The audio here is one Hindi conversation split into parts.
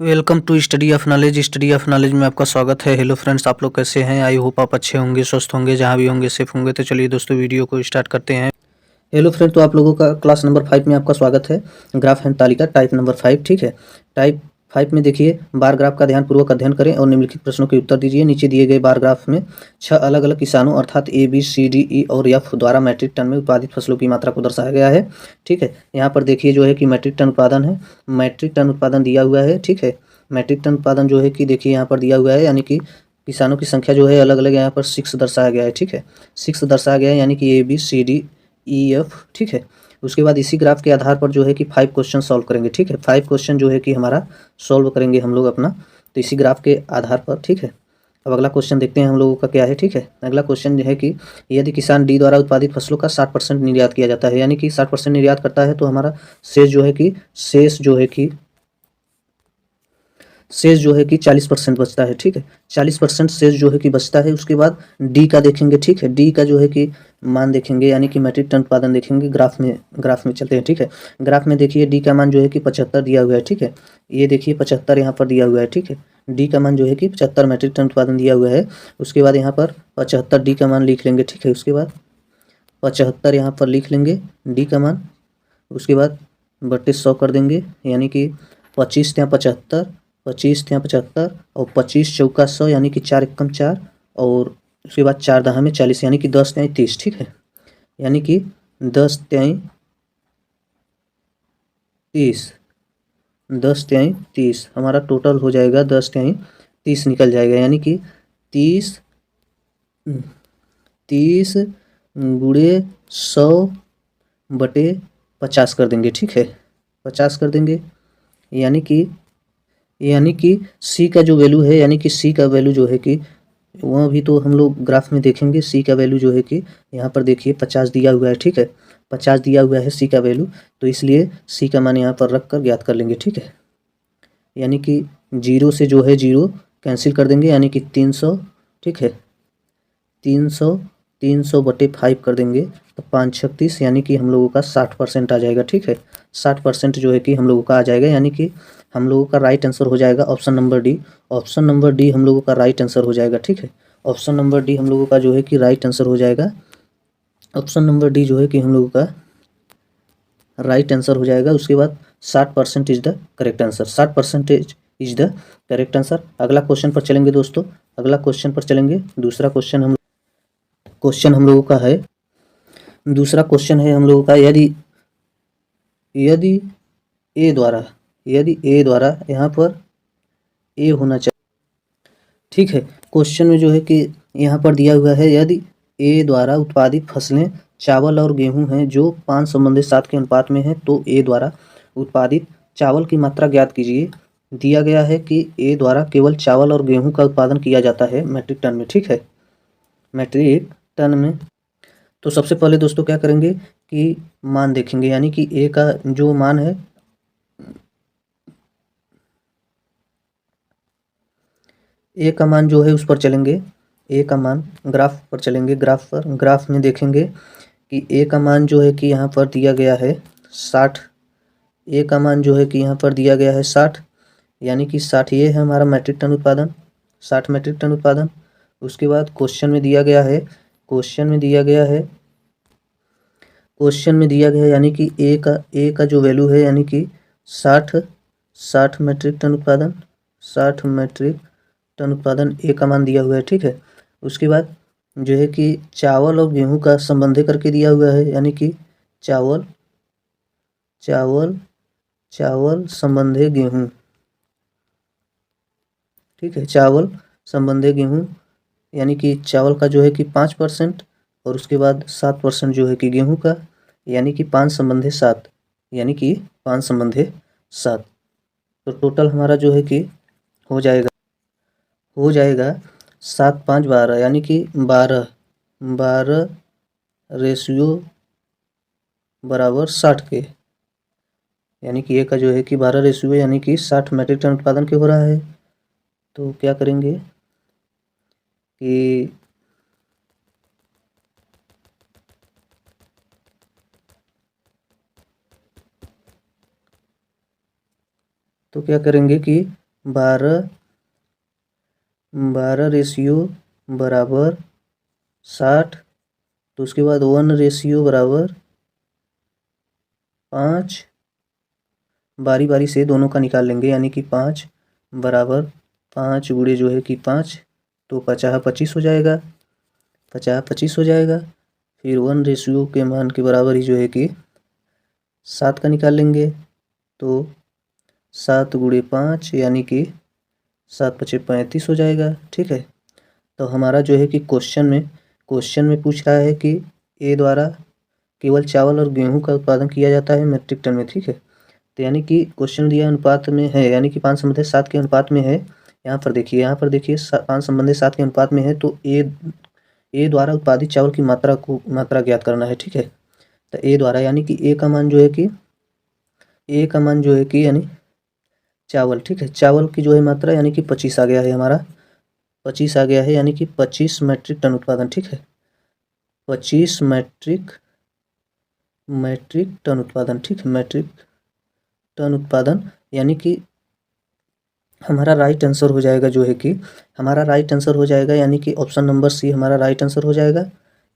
Welcome to study of knowledge. Study of knowledge में आपका स्वागत है। हेलो फ्रेंड्स, आप लोग कैसे हैं? आई होप आप अच्छे होंगे, स्वस्थ होंगे, जहां भी होंगे सेफ होंगे। तो चलिए दोस्तों, वीडियो को स्टार्ट करते हैं। हेलो फ्रेंड, तो आप लोगों का क्लास नंबर 5 में आपका स्वागत है। ग्राफ एंड तालिका टाइप नंबर 5, ठीक है। टाइप 5 में देखिए, बार ग्राफ का ध्यानपूर्वक अध्ययन करें और निम्नलिखित प्रश्नों के उत्तर दीजिए। नीचे दिए गए बार ग्राफ में 6 अलग अलग किसानों अर्थात ए बी सी डी ई और एफ द्वारा मैट्रिक टन में उत्पादित फसलों की मात्रा को दर्शाया गया है, ठीक है। यहाँ पर देखिए जो है कि मैट्रिक टन उत्पादन है, मैट्रिक टन उत्पादन दिया हुआ है, ठीक है। मैट्रिक टन उत्पादन जो है कि देखिए यहाँ पर दिया हुआ है, यानी कि किसानों की संख्या जो है अलग अलग यहाँ पर 6 दर्शाया गया है, ठीक है। 6 दर्शाया गया है, यानी कि A B C D E F, ठीक है। उसके बाद इसी ग्राफ के आधार पर जो है कि 5 क्वेश्चन सॉल्व करेंगे, ठीक है। 5 क्वेश्चन जो है कि हमारा सॉल्व करेंगे हम लोग अपना, तो इसी ग्राफ के आधार पर, ठीक है। अब अगला क्वेश्चन देखते हैं हम लोगों का क्या है, ठीक है। अगला क्वेश्चन जो है कि यदि किसान डी द्वारा उत्पादित फसलों का 60% निर्यात किया जाता है, यानी कि 60% निर्यात करता है, तो हमारा शेष जो है कि 40% बचता है, ठीक है। 40% शेष जो है कि बचता है। उसके बाद डी का देखेंगे, ठीक है। डी का जो है कि मान देखेंगे, यानी कि मैट्रिक टन उत्पादन देखेंगे। ग्राफ में चलते हैं, ठीक है। ग्राफ में देखिए डी का मान जो है कि 75 दिया हुआ है, ठीक है। ये देखिए 75 यहाँ पर दिया हुआ है, ठीक है। डी का मान जो है कि 75 मैट्रिक टन उत्पादन दिया हुआ है। उसके बाद यहाँ पर 75 डी का मान लिख लेंगे, ठीक है। उसके बाद 75 यहाँ पर लिख लेंगे डी का मान। उसके बाद बट्टे 100 कर देंगे, यानी कि 25 ત્યાં 75, 25 ત્યાં 75 और 25 चौका 100, यानी कि 4 एकम 4, और उसके बाद 4 दहा में 40, यानी कि 10 त्याई 30, ठीक है। यानी कि 10 त्याई 30, 10 त्याई 30 हमारा टोटल हो जाएगा। 10 त्याई 30 निकल जाएगा, यानी कि 30 30 गुणे 100 बटे 50 कर देंगे, ठीक है। 50 कर देंगे, यानी कि सी का जो वैल्यू है, यानी कि सी का वैल्यू जो है कि वह भी तो हम लोग ग्राफ में देखेंगे। सी का वैल्यू जो है कि यहाँ पर देखिए 50 दिया हुआ है, ठीक है। 50 दिया हुआ है सी का वैल्यू, तो इसलिए सी का मान यहाँ पर रख कर ज्ञात कर लेंगे, ठीक है। यानी कि 0 से जो है 0 कैंसिल कर देंगे, यानी कि 300, ठीक है। 300 बटे 5 कर देंगे तो 5 36, यानी कि हम लोगों का 60% आ जाएगा, ठीक है। 60% जो है कि हम लोगों का आ जाएगा, यानी कि हम लोगों का राइट आंसर हो जाएगा option number D. Option number D हम लोगों का राइट आंसर हो जाएगा, ठीक है। ऑप्शन नंबर डी हम लोगों का जो है कि राइट आंसर हो जाएगा। ऑप्शन नंबर डी जो है कि हम लोगों का राइट आंसर हो जाएगा। उसके बाद 60% is the correct answer, 60% is the correct answer. अगला क्वेश्चन पर चलेंगे दोस्तों, अगला क्वेश्चन पर चलेंगे। दूसरा क्वेश्चन हम लोगों का है, दूसरा क्वेश्चन है हम लोगों का, यदि ए द्वारा यहाँ पर ए होना चाहिए, ठीक है। क्वेश्चन में जो है कि यहाँ पर दिया हुआ है, यदि ए द्वारा उत्पादित फसलें चावल और गेहूं हैं जो 5:7 के अनुपात में है, तो ए द्वारा उत्पादित चावल की मात्रा ज्ञात कीजिए। दिया गया है कि ए द्वारा केवल चावल और गेहूं का उत्पादन किया जाता है मैट्रिक टन में, ठीक है। मैट्रिक टन में। तो सबसे पहले दोस्तों क्या करेंगे कि मान देखेंगे, यानी कि ए का जो मान है, ए का मान जो है उस पर चलेंगे। ए का मान ग्राफ पर चलेंगे, ग्राफ में देखेंगे कि ए का मान जो है कि यहाँ पर दिया गया है 60। ए का मान जो है कि यहाँ पर दिया गया है 60, यानी कि 60 ये है हमारा मैट्रिक टन उत्पादन, 60 मैट्रिक टन उत्पादन। उसके बाद क्वेश्चन में दिया गया है, यानी कि ए का जो वैल्यू है, यानी कि 60 मैट्रिक टन उत्पादन, 60 मैट्रिक टन उत्पादन ए का मान दिया हुआ है, ठीक है। उसके बाद जो है कि चावल और गेहूं का संबंध करके दिया हुआ है, यानी कि चावल संबंधे गेहूं, ठीक है। चावल संबंधे गेहूं, यानी कि चावल का जो है कि 5%, और उसके बाद 7% जो है कि गेहूं का, यानी कि 5 संबंधे 7, यानी कि 5 संबंधे 7। तो टोटल हमारा जो है कि हो जाएगा 7 5 12, यानी कि 12 रेशियो बराबर 60 के, यानी कि ए का जो है कि 12 रेशियो, यानी कि 60 मैट्रिक टन उत्पादन के हो रहा है। तो क्या करेंगे कि 12 रेशियो बराबर 60। तो उसके बाद 1 रेशियो बराबर 5। बारी बारी से दोनों का निकाल लेंगे, यानी कि 5 बराबर 5 गुणे जो है कि 5, तो 50 25 हो जाएगा। 50 25 हो जाएगा। फिर 1 रेशियो के मान के बराबर ही जो है कि 7 का निकाल लेंगे, तो 7 गुणे 5 यानी कि 7 पचे 35 हो जाएगा। ठीक है। तो हमारा जो है कि क्वेश्चन में पूछ रहा है कि ए द्वारा केवल चावल और गेहूं का उत्पादन किया जाता है मीट्रिक टन में। ठीक है। तो यानी कि क्वेश्चन दिया अनुपात में है, यानी कि 5 संबंधित 7 के अनुपात में है। यहाँ पर देखिए 5 संबंधित 7 के अनुपात में है, तो ए द्वारा उत्पादित चावल की मात्रा ज्ञात करना है। ठीक है। तो ए द्वारा यानी कि ए का मान जो है कि यानी चावल, ठीक है, चावल की जो है मात्रा यानी कि 25 आ गया है हमारा, 25 आ गया है, यानी कि 25 मैट्रिक टन उत्पादन। ठीक है। 25 मैट्रिक टन उत्पादन। ठीक है। मैट्रिक टन उत्पादन, यानी कि हमारा राइट आंसर हो जाएगा जो है कि यानी कि ऑप्शन नंबर सी हमारा राइट आंसर हो जाएगा,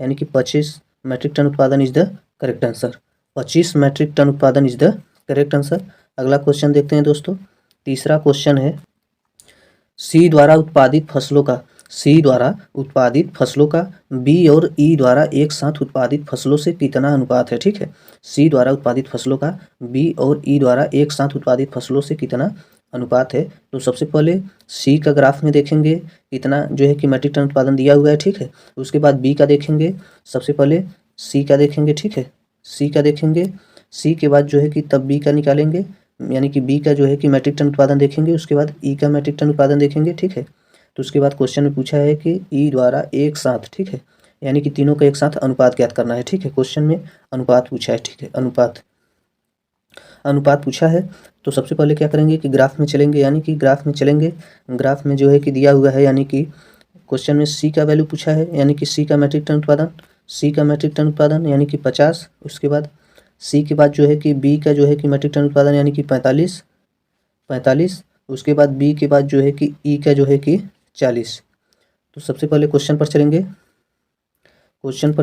यानी कि 25 मैट्रिक टन उत्पादन is the correct answer. 25 metric ton उत्पादन इज द करेक्ट आंसर। अगला क्वेश्चन देखते हैं दोस्तों। तीसरा क्वेश्चन है, सी द्वारा उत्पादित फसलों का बी और ई द्वारा एक साथ उत्पादित फसलों से कितना अनुपात है। ठीक है। सी द्वारा उत्पादित फसलों का बी और ई द्वारा एक साथ उत्पादित फसलों से कितना अनुपात है। तो सबसे पहले सी का ग्राफ में देखेंगे कितना जो है कि मैट्रिक टन उत्पादन दिया हुआ है। ठीक है। उसके बाद बी का देखेंगे, सबसे पहले सी का देखेंगे। ठीक है। सी का देखेंगे, सी के बाद जो है कि तब बी का निकालेंगे, यानी कि बी का जो है कि मैट्रिक टन उत्पादन देखेंगे, उसके बाद ई का मैट्रिक टन उत्पादन देखेंगे। ठीक है। तो उसके बाद क्वेश्चन में पूछा है कि ई द्वारा एक साथ, ठीक है, यानी कि तीनों का एक साथ अनुपात ज्ञात करना है। ठीक है। क्वेश्चन में अनुपात पूछा है। ठीक है। अनुपात पूछा है, तो सबसे पहले क्या करेंगे कि ग्राफ में चलेंगे, यानी कि ग्राफ में जो है कि दिया हुआ है, यानी कि क्वेश्चन में सी का वैल्यू पूछा है, यानी कि सी का मैट्रिक टन उत्पादन यानी कि 50। उसके बाद सी के बाद जो है कि बी का जो है कि मैट्रिक टन उत्पादन यानी कि 45। उसके बाद बी के बाद जो है कि ई का जो है कि 40। तो सबसे पहले क्वेश्चन पर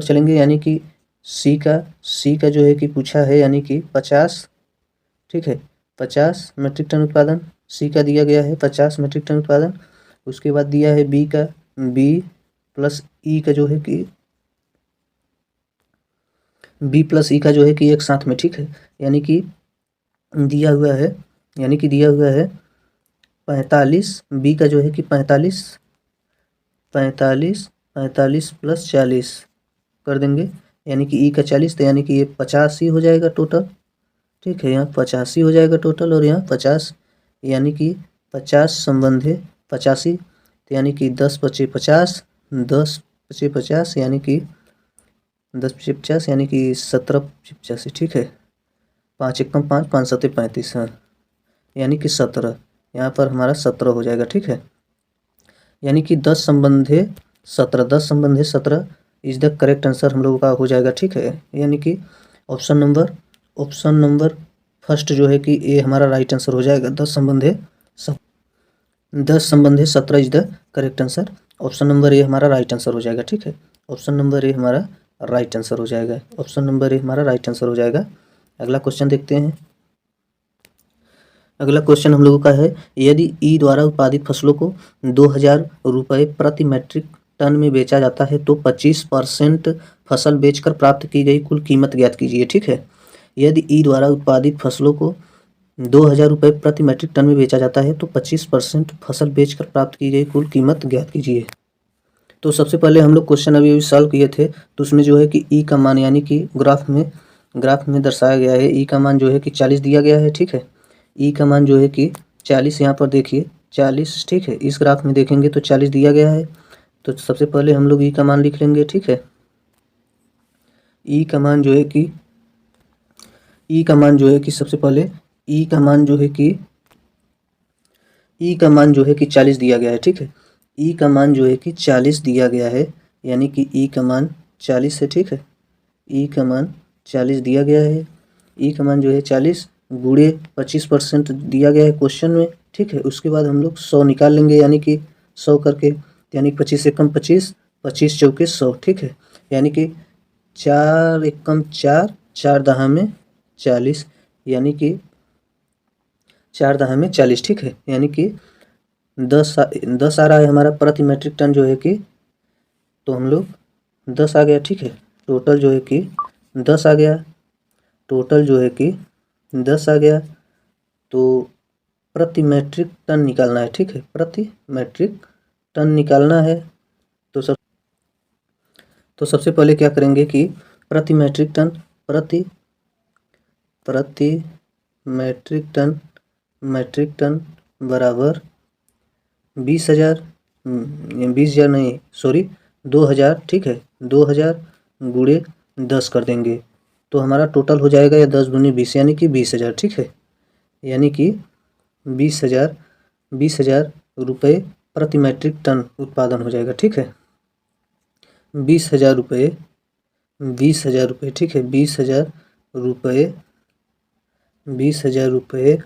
चलेंगे, यानी कि सी का जो है कि पूछा है, यानी कि 50। ठीक है। 50 मैट्रिक टन उत्पादन सी का दिया गया है, 50 मैट्रिक टन उत्पादन। उसके बाद दिया है बी प्लस ई का जो है कि एक साथ में। ठीक है। यानी कि दिया हुआ है 45, बी का जो है कि 45 प्लस 40 कर देंगे, यानी कि ई का 40, तो यानी कि ये 50 ही हो जाएगा टोटल। ठीक है। यहाँ 50 ही हो जाएगा टोटल, और यहाँ 50, यानी कि 50 संबंधी 85, तो यानी कि 10 पचे 50, 10 पचे 50, यानी कि 10 पचे 50, यानी कि 17 पचे 85। ठीक है। 5 एकम 5, 5 सत्ते 35, हाँ, यानी कि 17, यहाँ पर हमारा 17 हो जाएगा। ठीक है। यानी कि 10 संबंधी 17 इज द करेक्ट आंसर हम लोगों का हो जाएगा। ठीक है। यानी कि ऑप्शन नंबर फर्स्ट जो है कि ए हमारा राइट आंसर हो जाएगा। 10 संबंधी 17 is the correct answer. Option number A हमारा राइट आंसर हो जाएगा। ठीक है। ऑप्शन नंबर ए हमारा राइट आंसर हो जाएगा। अगला क्वेश्चन देखते हैं। अगला क्वेश्चन हम लोगों का है, यदि ई द्वारा उत्पादित फसलों को 2000 रुपये प्रति मैट्रिक टन में बेचा जाता है तो 25% फसल बेचकर प्राप्त की गई कुल कीमत ज्ञात कीजिए। ठीक है। यदि ई द्वारा उत्पादित फसलों को 2000 रुपये प्रति मैट्रिक टन में बेचा जाता है तो 25% फसल बेचकर प्राप्त की गई कुल कीमत ज्ञात कीजिए। तो सबसे पहले हम लोग क्वेश्चन अभी सॉल्व किए थे, तो उसमें जो है कि ई का मान, यानी कि ग्राफ में दर्शाया गया है, ई का मान जो है कि 40 दिया गया है। ठीक है। ई का मान जो है कि 40, यहाँ पर देखिए 40। ठीक है। इस ग्राफ में देखेंगे तो 40 दिया गया है, तो सबसे पहले हम लोग ई का मान लिख लेंगे। ठीक है। ई का मान जो है कि सबसे पहले ई का मान जो है कि 40 दिया गया है। ठीक है। ई का मान जो है कि 40 दिया गया है, यानी कि ई का मान 40 है। ठीक है। ई का मान 40 दिया गया है, ई का मान जो है 40 गुणे 25% दिया गया है क्वेश्चन में, ठीक है। उसके बाद हम लोग 100 निकाल लेंगे, यानी कि 100 करके, यानी 25 एकम 25, 25 चौके 100, ठीक है। यानी कि 4 एकम 4, 4 दहा में 40, यानी कि 4 दहा में 40, ठीक है। यानी कि 10 आ रहा है हमारा प्रति मीट्रिक टन जो है कि, तो हम लोग 10 आ गया, ठीक है। टोटल जो है कि 10 आ गया, टोटल जो है कि 10 आ गया। तो प्रति मीट्रिक टन निकालना है, ठीक है, प्रति मीट्रिक टन निकालना है। तो सबसे पहले क्या करेंगे कि प्रति मीट्रिक टन, प्रति मीट्रिक टन बराबर 20,000, 20,000 नहीं, सॉरी 2,000, ठीक है। 2,000 गुणे 10 कर देंगे, तो हमारा टोटल हो जाएगा या 10 दूनी 20, यानी कि 20,000, ठीक है। यानी कि 20,000 रुपये प्रति मीट्रिक टन उत्पादन हो जाएगा, ठीक है। 20,000 रुपये, 20,000 रुपये, ठीक है। 20,000 रुपये, 20,000 रुपये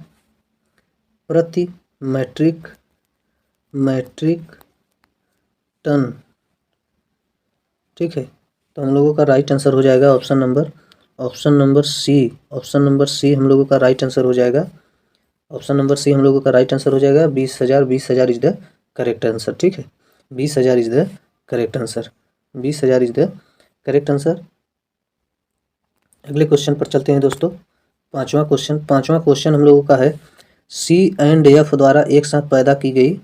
प्रति मीट्रिक टन, ठीक है। तो हम लोगों का राइट आंसर हो जाएगा option number C, option number C हम लोगों का राइट आंसर हो जाएगा। ऑप्शन नंबर सी हम लोगों का राइट आंसर हो जाएगा। 20,000 इज द करेक्ट आंसर, ठीक है। 20,000 is the correct answer, 20,000 is the correct answer. अगले क्वेश्चन पर चलते हैं दोस्तों। पांचवा क्वेश्चन हम लोगों का है, सी एंड एफ द्वारा एक साथ पैदा की गई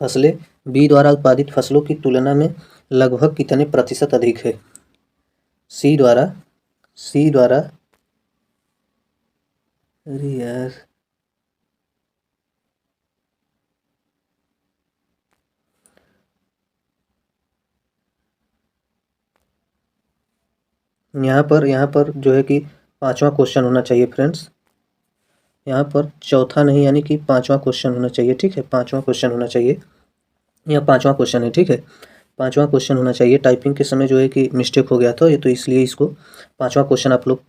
फसलें बी द्वारा उत्पादित फसलों की तुलना में लगभग कितने प्रतिशत अधिक है। सी द्वारा, अरे यार, यहाँ पर जो है कि पांचवा क्वेश्चन होना चाहिए फ्रेंड्स, यहाँ पर चौथा नहीं, यानी कि पांचवा क्वेश्चन होना चाहिए, ठीक है। पांचवा क्वेश्चन होना चाहिए, यह पांचवा क्वेश्चन है, ठीक है। पांचवा क्वेश्चन होना चाहिए। टाइपिंग के समय जो है कि मिस्टेक हो गया था, ये तो इसलिए इसको पांचवा क्वेश्चन आप लोग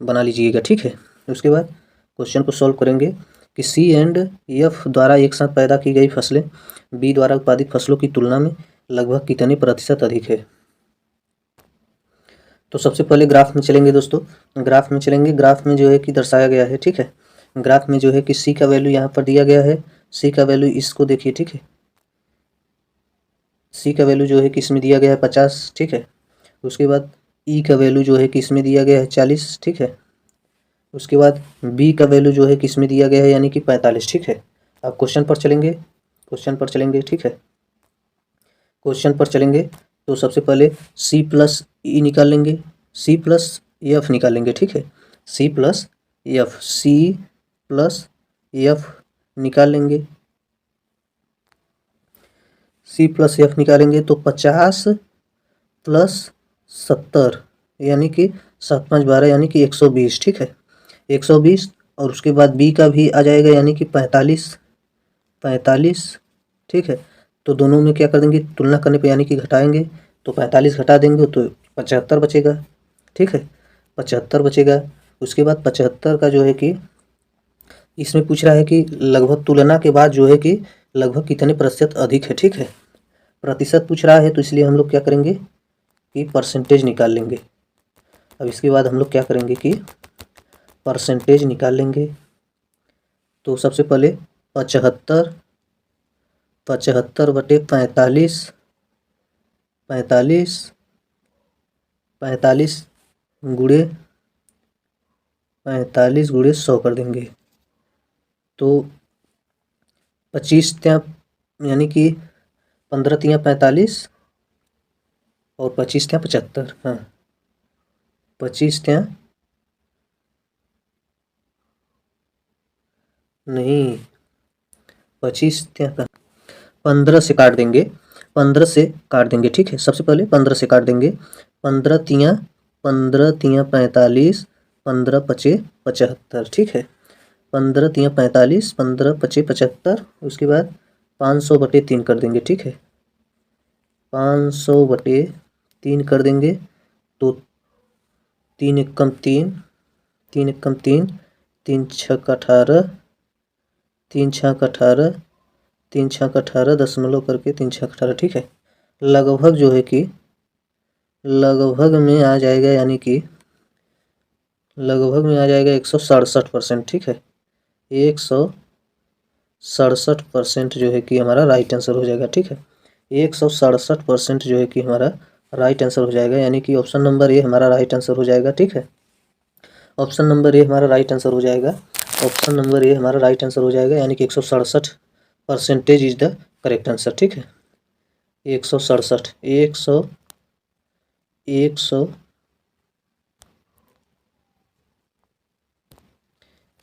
बना लीजिएगा, ठीक है। उसके बाद क्वेश्चन को सॉल्व करेंगे कि सी एंड एफ द्वारा एक साथ पैदा की गई फसलें बी द्वारा उत्पादित फसलों की तुलना में लगभग कितने प्रतिशत अधिक है। तो सबसे पहले ग्राफ में चलेंगे दोस्तों, ग्राफ में चलेंगे। ग्राफ में जो है कि दर्शाया गया है, ठीक है। ग्राफ में जो है कि सी का वैल्यू यहाँ पर दिया गया है, सी का वैल्यू इसको देखिए, ठीक है। सी का वैल्यू जो है कि इसमें दिया गया है 50, ठीक है। उसके बाद ई का वैल्यू जो है कि इसमें दिया गया है 40, ठीक है। उसके बाद बी का वैल्यू जो है कि इसमें दिया गया है, यानी कि 45, ठीक है। अब क्वेश्चन पर चलेंगे, ठीक है। क्वेश्चन पर चलेंगे तो सबसे पहले सी प्लस ई निकाल लेंगे, सी प्लस एफ निकालेंगे, ठीक है। सी प्लस एफ निकाल लेंगे, सी प्लस एफ निकालेंगे तो 50 प्लस 70, यानी कि 7 5 12, यानी कि 120, ठीक है। 120, और उसके बाद बी का भी आ जाएगा, यानी कि 45, ठीक है। तो दोनों में क्या कर देंगे, तुलना करने पे यानी कि घटाएंगे, तो 45 घटा देंगे तो 75 बचेगा, ठीक है। 75 बचेगा। उसके बाद 75 का जो है कि इसमें पूछ रहा है कि लगभग तुलना के बाद जो है कि लगभग कितने प्रतिशत अधिक है, ठीक है। प्रतिशत पूछ रहा है तो इसलिए हम लोग क्या करेंगे कि परसेंटेज निकाल लेंगे। अब इसके बाद हम लोग क्या करेंगे कि परसेंटेज निकाल लेंगे। तो सबसे पहले 75 बटे 45, 45 गुणे 100 कर देंगे, तो 25 त्या, यानी कि 15 तिया 45 और 25 त्या 75, हाँ 25 त्या नहीं, 25 त्या 15 से काट देंगे, 15 से काट देंगे, ठीक है। सबसे पहले 15 से काट देंगे, 15 तिया 45, 15 पचे 75, ठीक है। 15 तिया 45, 15 पचे 75। उसके बाद 500 बटे 3 कर देंगे, ठीक है। 500 बटे 3 कर देंगे तो 3 एकम 3, 3 एकम 3, 3 छक 18, 3 छक 18, 3 छक 18 दशमलव करके 3 छक 18, ठीक है। लगभग जो है कि लगभग में आ जाएगा, यानी कि लगभग में आ जाएगा 167%, ठीक है। 167% जो है कि हमारा राइट आंसर हो जाएगा, ठीक है। 167% जो है कि हमारा राइट आंसर हो जाएगा, यानी कि ऑप्शन नंबर ए हमारा राइट आंसर हो जाएगा, ठीक है। ऑप्शन नंबर ए हमारा राइट आंसर हो जाएगा, ऑप्शन नंबर ए हमारा राइट आंसर हो जाएगा, यानी कि 167% इज द करेक्ट आंसर, ठीक है। 167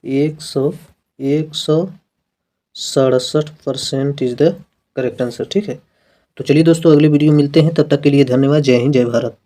167% इज द करेक्ट आंसर, ठीक है। तो चलिए दोस्तों, अगली वीडियो मिलते हैं, तब तक के लिए धन्यवाद। जय हिंद, जय भारत।